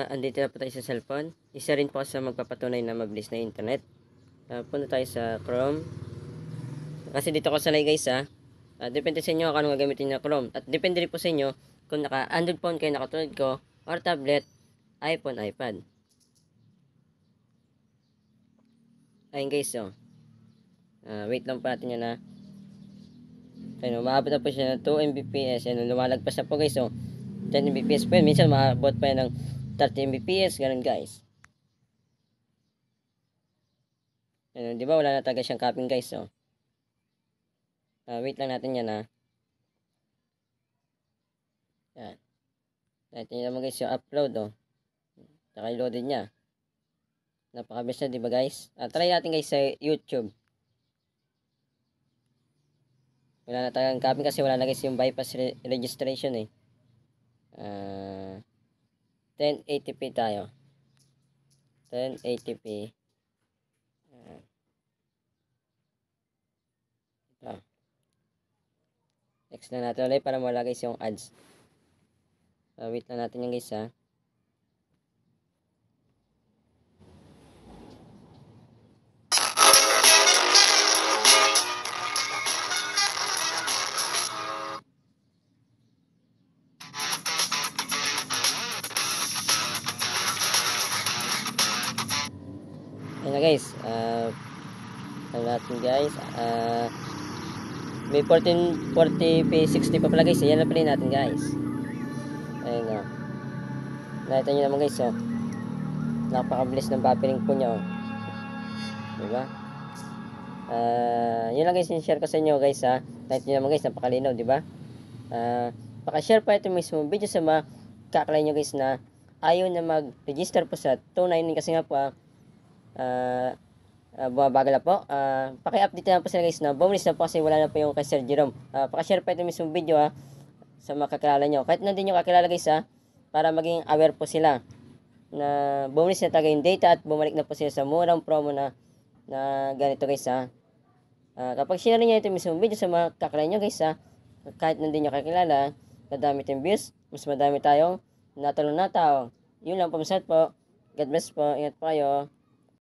andito na po tayo sa cellphone. Isa rin po sa magpapatunay na mabilis na internet. Punta tayo sa Chrome. Kasi dito ko sanay guys depende sa inyo kung anong gagamitin nyo Chrome. At depende rin po sa inyo kung naka Android phone kayo nakatulad ko or tablet, iPhone, iPad. Ayun guys wait lang po natin yan ayun, umaabot na po siya ng 2 Mbps. Ayun, lumalagpas na po guys 10 Mbps po yun. Minsan maabot pa yan ng 30 Mbps. Ganun guys. Ayun, di ba wala na talaga siyang capping guys wait lang natin yan yan. Tingnan mo guys yung upload saka i-loaded niya. Napakabilis na, di ba guys? Try natin guys sa YouTube. Wala na tayong copy kasi wala na guys yung bypass registration 1080p tayo. 1080p. Ito. Next na natin ulit para mawala guys yung ads. Wait lang natin yung guys Ayun na guys. Ano natin guys. May 40p 60 pa pala guys. Yan na pala natin guys. Ayun nakita nyo naman guys napakabilis ng buffering po nyo. Diba? Yun lang guys yung share ko sa inyo guys nakita nyo naman guys napakalinaw diba? Pakashare pa ito mismo video sa mga kaklay nyo guys na ayaw na mag-register po sa 299 kasi nga po bumabagal na po. Paki-update na po sila guys na bonus na po kasi wala na po yung kay Sir Jerome. Pakishare pa ito mismo video sa mga kakilala nyo. Kahit na din yung kakilala guys para maging aware po sila na bonus na talaga yung data at bumalik na po sila sa murang promo na ganito guys kapag share nyo ito mismo video sa mga kakilala nyo guys kahit na din nyo kakilala, nadami tayong views, mas madami tayong natulong na tao. Yun lang po, masat po. God bless po. Ingat po kayo.